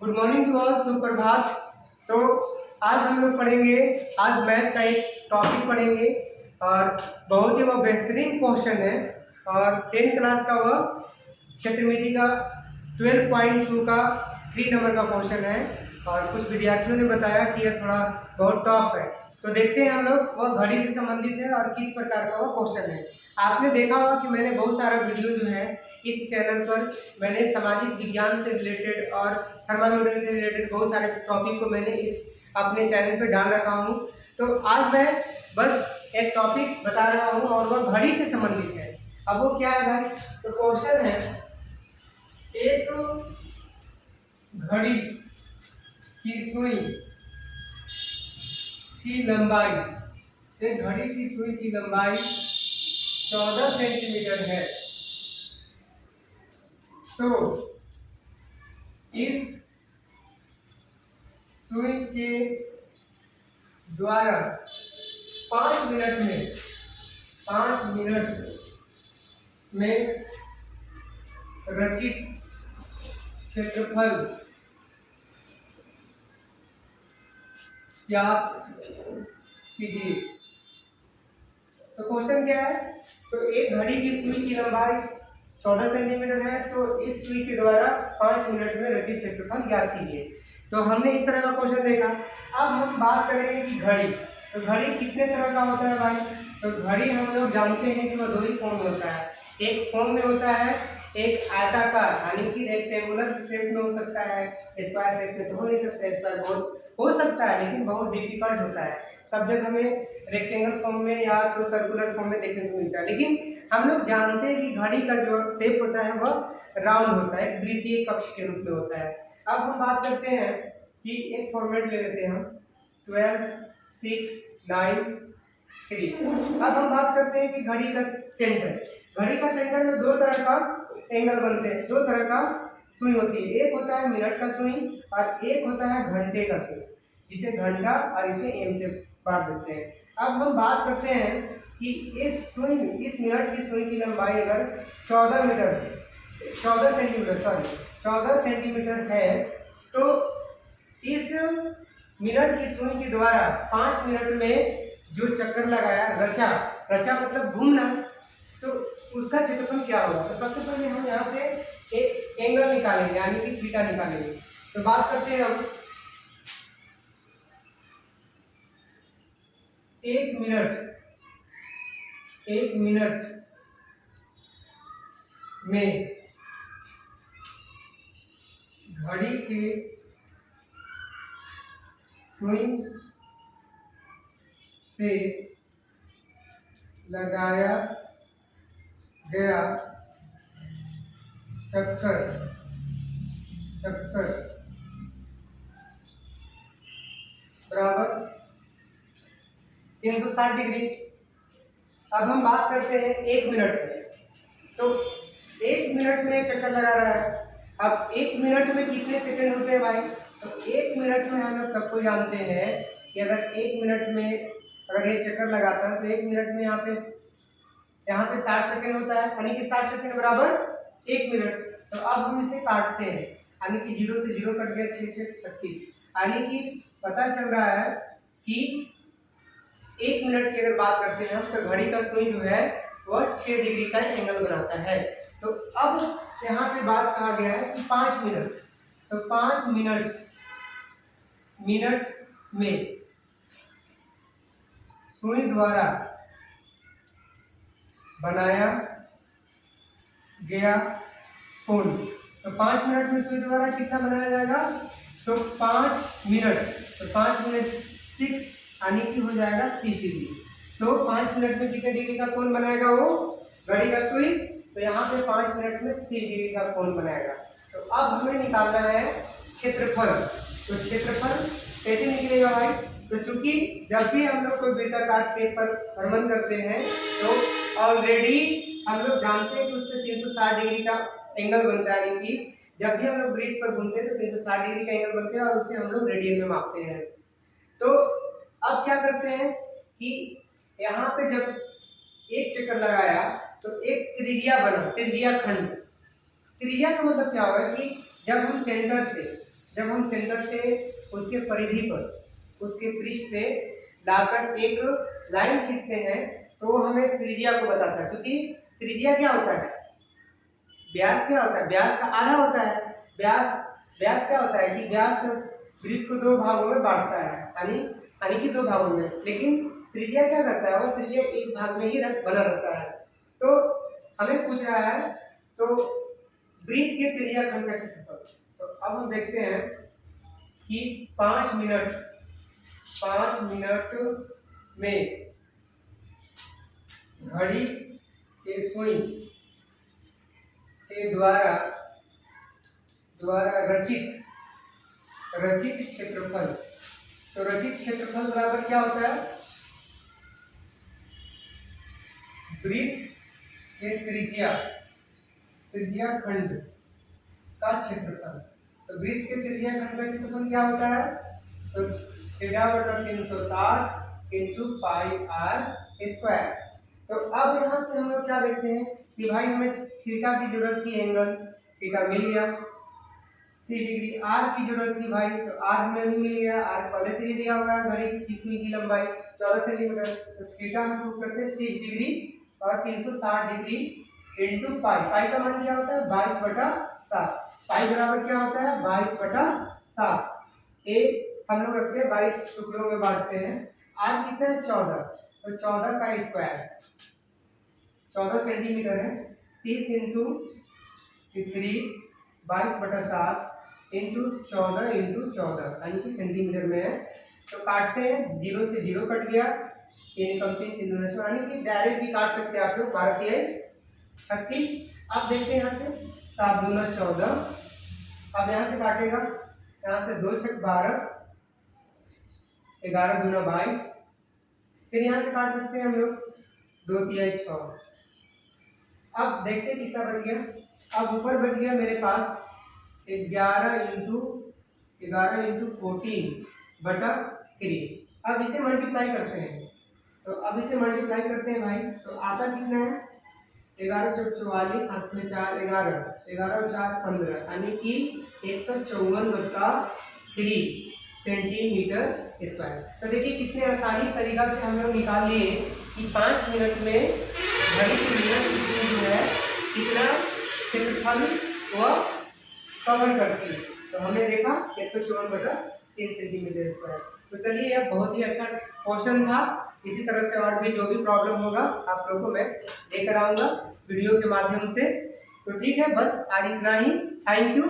Good morning to all, सुप्रभात। तो आज हम लोग पढ़ेंगे, आज मैथ का एक टॉपिक पढ़ेंगे और बहुत ही वह बेहतरीन क्वेश्चन है और 10th क्लास का वह क्षेत्रमिति का 12.2 का 3 नंबर का क्वेश्चन है और कुछ विद्यार्थियों ने बताया कि यह थोड़ा बहुत टफ है। तो देखते हैं हम लोग, वह घड़ी से संबंधित है और किस प्रकार का वह क्वेश्चन है। आपने देखा होगा कि मैंने बहुत सारा वीडियो जो है इस चैनल पर मैंने सामाजिक विज्ञान से रिलेटेड और थर्मामीटर से रिलेटेड बहुत सारे टॉपिक को मैंने इस अपने चैनल पर डाल रखा हूँ। तो आज मैं बस एक टॉपिक बता रहा हूँ और वह घड़ी से संबंधित है। अब वो क्या है भाई? तो क्वेश्चन है, एक घड़ी की सुई की लंबाई, एक घड़ी की सुई की लंबाई 14 सेंटीमीटर है। तो इस सुई के द्वारा 5 मिनट में रचित क्षेत्रफल ज्ञात कीजिए। तो क्वेश्चन क्या है? तो एक घड़ी की सुई की लंबाई 14 सेंटीमीटर है, तो इस सुई के द्वारा 5 मिनट में रचित क्षेत्रफल ज्ञात कीजिए। तो हमने इस तरह का क्वेश्चन देखा। अब हम बात करेंगे कि घड़ी, तो घड़ी कितने तरह का होता है भाई? तो घड़ी हम लोग जानते हैं कि वह दो ही फॉर्म में होता है। एक फॉर्म में होता है एक आयताकार, यानी कि रेक्टेंगुलर शेप में हो सकता है, स्क्वायर शेप में तो हो नहीं सकता, स्क्वायर बहुत हो सकता है लेकिन बहुत डिफिकल्ट होता है। सब जगह हमें रेक्टेंगल फॉर्म में या तो सर्कुलर फॉर्म में देखने को मिलता है, लेकिन हम लोग जानते हैं कि घड़ी का जो शेप होता है वह राउंड होता है, द्वितीय कक्ष के रूप में होता है। अब हम बात करते हैं कि एक फॉर्मेट ले लेते हैं हम 12, 6, 9, 3। अब हम बात करते हैं कि घड़ी का सेंटर, घड़ी का सेंटर में दो तरह का एंगल बनते हैं, दो तरह का सुई होती है। एक होता है मिनट का सुई और एक होता है घंटे का सुई, जिसे घंटा और इसे एम से बांट देते हैं। अब हम बात करते हैं कि इस मिनट की सुई की लंबाई अगर 14 सेंटीमीटर है, तो इस मिनट की सुई के द्वारा 5 मिनट में जो चक्कर लगाया, रचा मतलब घूमना, तो उसका क्षेत्रफल क्या होगा? तो सबसे पहले हम यहाँ से एक एंगल निकालेंगे, यानी कि थीटा निकालेंगे। तो बात करते हैं हम, एक मिनट में घड़ी के सुई से लगाया गया चक्कर बराबर 360 डिग्री। अब हम बात करते हैं 1 मिनट में, तो 1 मिनट में चक्कर लगा रहा है। अब 1 मिनट में कितने सेकंड होते हैं भाई? तो 1 मिनट में हम लोग सबको जानते हैं कि अगर 1 मिनट में अगर ये चक्कर लगाता है तो 1 मिनट में यहाँ पे 60 सेकंड होता है, यानी कि 60 सेकंड बराबर 1 मिनट। तो अब हम इसे काटते हैं, यानी कि 0 से 0 कट गया, 6 से 36, यानी कि पता चल रहा है कि 1 मिनट की अगर बात करते हैं तो घड़ी का सुई जो है वह 6 डिग्री का एंगल बनाता है। तो अब यहाँ पे बात कहा गया है कि 5 मिनट, तो 5 मिनट में सुई द्वारा बनाया गया कोण, तो 5 मिनट में सुई द्वारा कितना बनाया जाएगा? तो 5 मिनट 6, यानी कि हो जाएगा 30 डिग्री। तो 5 मिनट में कितने डिग्री का कोण बनाएगा वो घड़ी का सुई? तो यहाँ पे 5 मिनट में 30 डिग्री का कोण बनाएगा। तो अब हमें निकालना है क्षेत्रफल। तो क्षेत्रफल कैसे निकलेगा भाई? तो चूंकि जब भी हम लोग कोई वृत्ताकार शेप पर भ्रमण करते हैं तो ऑलरेडी हम लोग जानते हैं कि उसमें 360 डिग्री का एंगल बनता है, यानी कि जब भी हम लोग वृत्त पर घूमते हैं तो 360 डिग्री का एंगल बनते हैं और उसे हम लोग रेडियन में मापते हैं। तो अब क्या करते हैं कि यहाँ पे जब एक चक्कर लगाया तो एक त्रिज्या बना, त्रिज्या खंड। त्रिज्या का मतलब क्या होगा कि जब हम सेंटर से जब हम सेंटर से उसके परिधि पर उसके पृष्ठ पे लाकर एक लाइन खींचते हैं तो वो हमें त्रिज्या को बताता है, क्योंकि त्रिज्या क्या होता है, व्यास क्या होता है, व्यास का आधा होता है। व्यास क्या होता है कि व्यास वृत्त को दो भागों में बांटता है, यानी कि दो भागों में, लेकिन त्रिज्या क्या करता है, वो त्रिज्या एक भाग में ही बना रहता है। तो हमें पूछ रहा है तो वृत्त के त्रिज्या खंड का क्षेत्रफल। तो अब हम देखते हैं कि 5 मिनट में घड़ी के सुई के द्वारा रचित क्षेत्रफल। तो रचित क्षेत्रफल बराबर क्या होता है, वृत्त के त्रिज्या खंड का क्षेत्रफल। तो वृत्त के त्रिज्या खंड का क्षेत्रफल क्या होता है, तो θ/360 इंटू पाई आर स्क्वायर। तो अब यहाँ से हम लोग क्या देखते हैं कि भाई हमें थीटा की जरूरत थी, एंगल थीटा मिल गया। 3 डिग्री आर की जरूरत थी भाई, तो आर हमें भी मिल गया। आर पहले से ही दिया हुआ है, घड़ी की सुई की लंबाई 14 सेंटीमीटर। तो थीटा हम प्रूव करते हैं 30 डिग्री और 360 डिग्री इंटू पाई का मान क्या होता है 22/7। पाई बराबर क्या होता है 22/7। एक हम लोग रखते हैं 22 टुकड़ों में बांटते हैं। आर कितना है 14, तो 14 का स्क्वायर 14 सेंटीमीटर है। 30 इंटू 3 22/7 इंटू 14 इंटू 14 यानी कि सेंटीमीटर में है। तो काटते हैं, 0 से 0 कट गया, 3 कम 3 3 यानी कि डायरेक्ट भी काट सकते हैं आप लोग। 12×36। अब देखते हैं यहाँ से 7 दूना 14। अब यहाँ से काटेगा, यहाँ से 2 छक 12, 11 दूना 22। फिर यहाँ से काट सकते हैं हम लोग 2 तिहाई 6। अब देखते हैं कितना बच गया। अब ऊपर बच गया मेरे पास 11 इंटू 14/3। अब इसे मल्टीप्लाई करते हैं, तो अब इसे मल्टीप्लाई करते हैं भाई, तो आता कितना है 11 × 44 7 में 4 11 11 और 4 15 यानी कि 154/3 सेंटीमीटर स्क्वायर। तो देखिए कितने आसानी तरीका से हम लोग निकाल लिए कि 5 मिनट में घड़ी की मिनट जो है कितना क्षेत्रफल वह कवर करती है। तो हमने देखा 154/3 सेंटीमीटर स्क्वायर। तो चलिए यह बहुत ही अच्छा क्वेश्चन था। इसी तरह से और भी जो भी प्रॉब्लम होगा आप लोगों को मैं लेकर आऊँगा वीडियो के माध्यम से। तो ठीक है, बस आज इतना ही। Thank you.